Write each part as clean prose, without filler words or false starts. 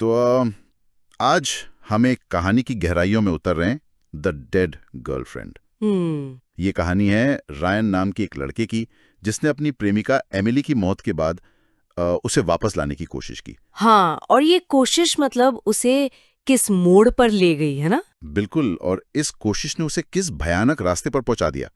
तो आज हम एक कहानी की गहराइयों में उतर रहे हैं, द डेड गर्लफ्रेंड। ये कहानी है रायन नाम की एक लड़के की, जिसने अपनी प्रेमिका एमिली की मौत के बाद उसे वापस लाने की कोशिश की। हाँ, और ये कोशिश मतलब उसे किस मोड़ पर ले गई है ना। बिल्कुल, और इस कोशिश ने उसे किस भयानक रास्ते पर पहुंचा दिया।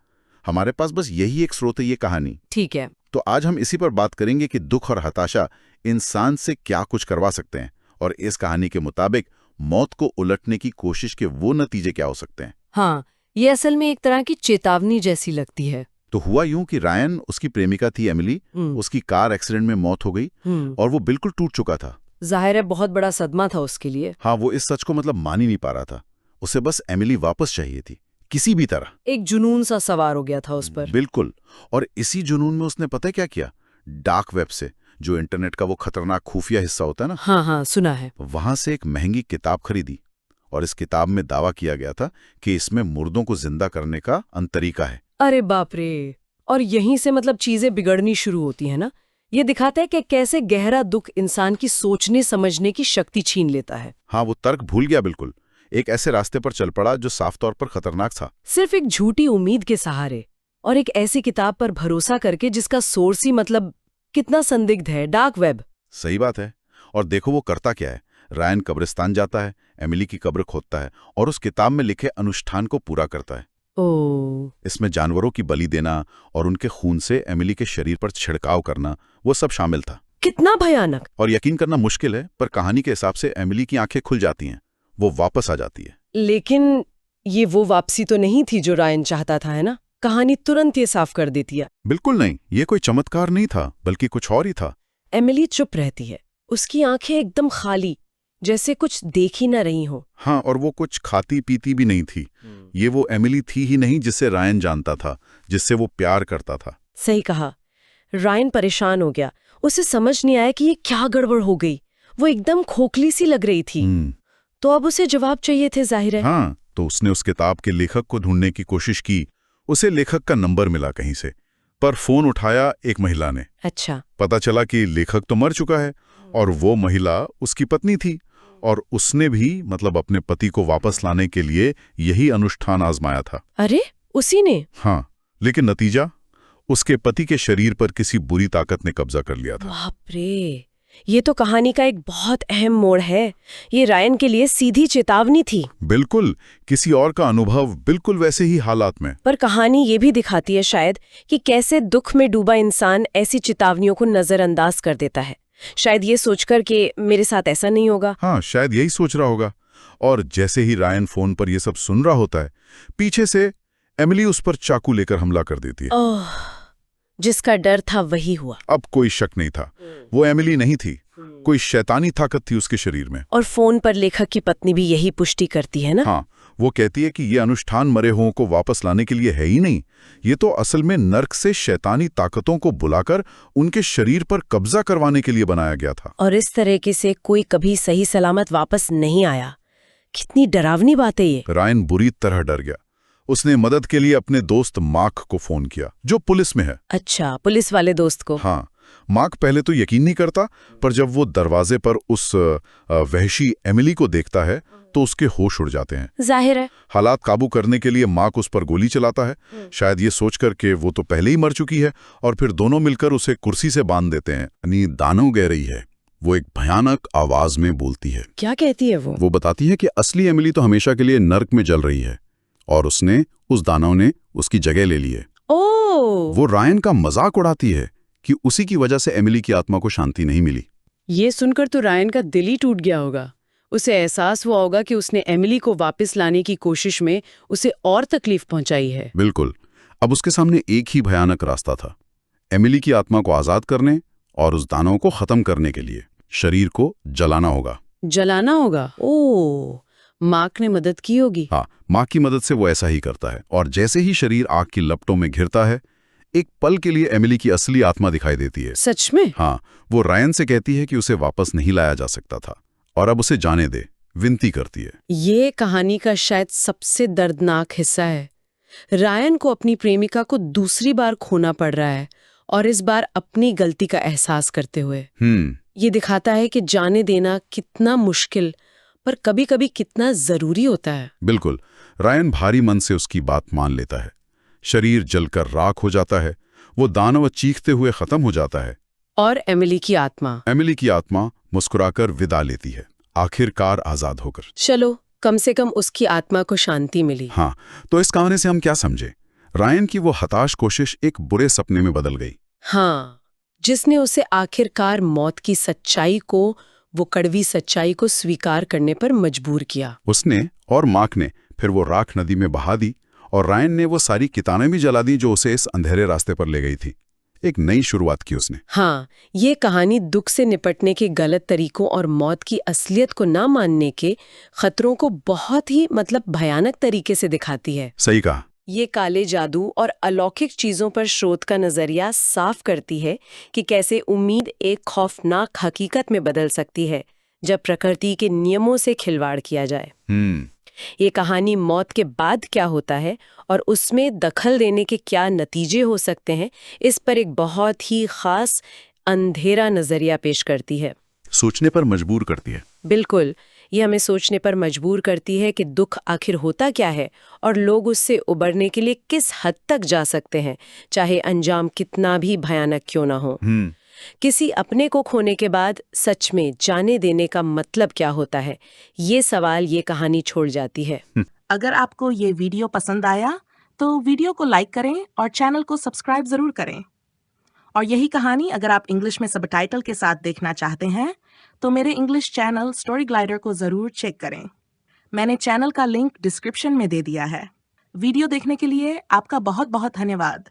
हमारे पास बस यही एक स्रोत है, ये कहानी। ठीक है। तो आज हम इसी पर बात करेंगे कि दुख और हताशा इंसान से क्या कुछ करवा सकते हैं, और इस कहानी के मुताबिक मौत को उलटने की कोशिश के वो नतीजे क्या हो सकते हैं। हाँ, ये असल में एक तरह की चेतावनी जैसी लगती है। तो हुआ यूं कि रायन, उसकी प्रेमिका थी एमिली, उसकी कार एक्सीडेंट में मौत हो गई और वो बिल्कुल टूट चुका था। जाहिर है बहुत बड़ा सदमा था उसके लिए। हाँ, वो इस सच को मान ही नहीं पा रहा था। उसे बस एमिली वापस चाहिए थी, किसी भी तरह। एक जुनून सा सवार हो गया था उस पर। बिल्कुल, और इसी जुनून में उसने पता है क्या किया, डार्क वेब से, जो इंटरनेट का वो खतरनाक खुफिया हिस्सा होता है ना, हाँ हाँ, सुना है। वहां से एक महंगी किताब खरीदी। और इस किताब में दावा किया गया था कि इसमें मुर्दों को जिंदा करने का तरीका है। अरे बाप रे! और यहीं से मतलब चीजें बिगड़नी शुरू होती है ना। ये दिखाता है कि कैसे गहरा दुख इंसान की सोचने समझने की शक्ति छीन लेता है। हाँ, वो तर्क भूल गया बिल्कुल। एक ऐसे रास्ते पर चल पड़ा जो साफ तौर पर खतरनाक था। सिर्फ एक झूठी उम्मीद के सहारे, और एक ऐसी किताब पर भरोसा करके जिसका सोर्स ही मतलब कितना संदिग्ध है, डार्क वेब। सही बात है। और देखो वो करता क्या है। रायन कब्रिस्तान जाता है, एमिली की कब्र खोदता है और उस किताब में लिखे अनुष्ठान को पूरा करता है। ओह, इसमें जानवरों की बलि देना और उनके खून से एमिली के शरीर पर छिड़काव करना, वो सब शामिल था। कितना भयानक! और यकीन करना मुश्किल है, पर कहानी के हिसाब से एमिली की आंखें खुल जाती हैं, वो वापस आ जाती है। लेकिन ये वो वापसी तो नहीं थी जो रायन चाहता था, है ना। कहानी तुरंत ये साफ कर देती है। बिल्कुल नहीं, ये कोई चमत्कार नहीं था, बल्कि कुछ और ही था। एमिली चुप रहती है, उसकी आंखें एकदम खाली, जैसे कुछ देख ही न रही हो। हाँ, और वो कुछ खाती पीती भी नहीं थी। ये वो एमिली थी ही नहीं जिसे रायन जानता था, जिससे वो प्यार करता था। सही कहा। रायन परेशान हो गया, उसे समझ नहीं आया कि ये क्या गड़बड़ हो गई। वो एकदम खोखली सी लग रही थी। तो अब उसे जवाब चाहिए थे, जाहिर है। हाँ, तो उसने उस किताब के लेखक को ढूंढने की कोशिश की। उसे लेखक का नंबर मिला कहीं से, पर फोन उठाया एक महिला ने। अच्छा। पता चला कि लेखक तो मर चुका है और वो महिला उसकी पत्नी थी, और उसने भी अपने पति को वापस लाने के लिए यही अनुष्ठान आजमाया था। अरे, उसी ने? हाँ, लेकिन नतीजा, उसके पति के शरीर पर किसी बुरी ताकत ने कब्जा कर लिया था। बाप रे! ये तो कहानी का एक बहुत अहम मोड़ है। ये रायन के लिए सीधी चेतावनी थी। बिल्कुल, किसी और का अनुभव बिल्कुल वैसे ही हालात में। पर कहानी ये भी दिखाती है शायद कि कैसे दुख में डूबा इंसान ऐसी चेतावनियों को नजरअंदाज कर देता है, शायद ये सोचकर कि मेरे साथ ऐसा नहीं होगा। हाँ, शायद यही सोच रहा होगा। और जैसे ही रायन फोन पर ये सब सुन रहा होता है, पीछे से एमिली उस पर चाकू लेकर हमला कर देती है। ओह, जिसका डर था वही हुआ। अब कोई शक नहीं था, वो एमिली नहीं थी, कोई शैतानी ताकत थी उसके शरीर में। और फोन पर लेखक की पत्नी भी यही पुष्टि करती है ना। हाँ, वो कहती है कि ये अनुष्ठान मरे हुओं को वापस लाने के लिए है ही नहीं, ये तो असल में नर्क से शैतानी ताकतों को बुलाकर उनके शरीर पर कब्जा करवाने के लिए बनाया गया था। और इस तरीके से कोई कभी सही सलामत वापस नहीं आया। कितनी डरावनी बात है ये। रायन बुरी तरह डर गया। उसने मदद के लिए अपने दोस्त मार्क को फोन किया, जो पुलिस में है। अच्छा, पुलिस वाले दोस्त को। हाँ, मार्क पहले तो यकीन नहीं करता, पर जब वो दरवाजे पर उस वहशी एमिली को देखता है तो उसके होश उड़ जाते हैं। जाहिर है। हालात काबू करने के लिए मार्क उस पर गोली चलाता है, शायद ये सोचकर कि वो तो पहले ही मर चुकी है, और फिर दोनों मिलकर उसे कुर्सी से बांध देते हैं। यानी दानव कह रही है, वो एक भयानक आवाज में बोलती है। क्या कहती है वो? वो बताती है कि असली एमिली तो हमेशा के लिए नर्क में जल रही है, और उस दानव ने उसकी जगह ले ली है। ओह! वो रायन का मजाक उड़ाती है कि उसी की वजह से एमिली की आत्मा को शांति नहीं मिली। ये सुनकर तो रायन का दिल ही टूट गया होगा। उसे एहसास हुआ होगा कि उसने एमिली को वापस लाने की कोशिश में उसे और तकलीफ पहुंचाई है। बिल्कुल। अब उसके सामने एक ही भयानक रास्ता था, एमिली की आत्मा को आजाद करने और उस दानव को खत्म करने के लिए शरीर को जलाना होगा। जलाना होगा? ओह, मार्क ने मदद की होगी। हाँ, माँ की मदद से वो ऐसा ही करता है, और जैसे ही शरीर आग की लपटों में घिरता है, एक पल के लिए एमिली की असली आत्मा दिखाई देती है। सच में? हाँ, वो रायन से कहती है कि उसे वापस नहीं लाया जा सकता था, और अब उसे जाने दे, विनती करती है। ये कहानी का शायद सबसे दर्दनाक हिस्सा है। रायन को अपनी प्रेमिका को दूसरी बार खोना पड़ रहा है, और इस बार अपनी गलती का एहसास करते हुए। ये दिखाता है कि जाने देना कितना मुश्किल पर कभी-कभी कितना जरूरी होता है। बिल्कुल। रायन भारी मन से उसकी बात मान लेता है। शरीर जलकर राख हो जाता है। वो दानव चीखते हुए खत्म हो जाता है। और एमिली की आत्मा मुस्कुराकर विदा लेती है, आखिरकार आजाद होकर। चलो, कम से कम उसकी आत्मा को शांति मिली। हाँ, तो इस कहानी से हम क्या समझे? रायन की वो हताश कोशिश एक बुरे सपने में बदल गई। हाँ, जिसने उसे आखिरकार मौत की सच्चाई को, वो कड़वी सच्चाई को स्वीकार करने पर मजबूर किया। उसने और मार्क ने फिर वो राख नदी में बहा दी और रायन ने वो सारी किताबें भी जला दी जो उसे इस अंधेरे रास्ते पर ले गई थी। एक नई शुरुआत की उसने। हाँ, ये कहानी दुख से निपटने के गलत तरीकों और मौत की असलियत को ना मानने के खतरों को बहुत ही भयानक तरीके से दिखाती है। सही कहा। ये काले जादू और अलौकिक चीजों पर शोध का नजरिया साफ करती है कि कैसे उम्मीद एक खौफनाक हकीकत में बदल सकती है जब प्रकृति के नियमों से खिलवाड़ किया जाए। ये कहानी मौत के बाद क्या होता है और उसमें दखल देने के क्या नतीजे हो सकते हैं, इस पर एक बहुत ही खास अंधेरा नजरिया पेश करती है। सोचने पर मजबूर करती है। बिल्कुल, ये हमें सोचने पर मजबूर करती है कि दुख आखिर होता क्या है और लोग उससे उबरने के लिए किस हद तक जा सकते हैं, चाहे अंजाम कितना भी भयानक क्यों ना हो। किसी अपने को खोने के बाद सच में जाने देने का मतलब क्या होता है, ये सवाल ये कहानी छोड़ जाती है। अगर आपको ये वीडियो पसंद आया तो वीडियो को लाइक करें और चैनल को सब्सक्राइब जरूर करें। और यही कहानी अगर आप इंग्लिश में सबटाइटल के साथ देखना चाहते हैं तो मेरे इंग्लिश चैनल स्टोरी ग्लाइडर को जरूर चेक करें। मैंने चैनल का लिंक डिस्क्रिप्शन में दे दिया है। वीडियो देखने के लिए आपका बहुत बहुत धन्यवाद।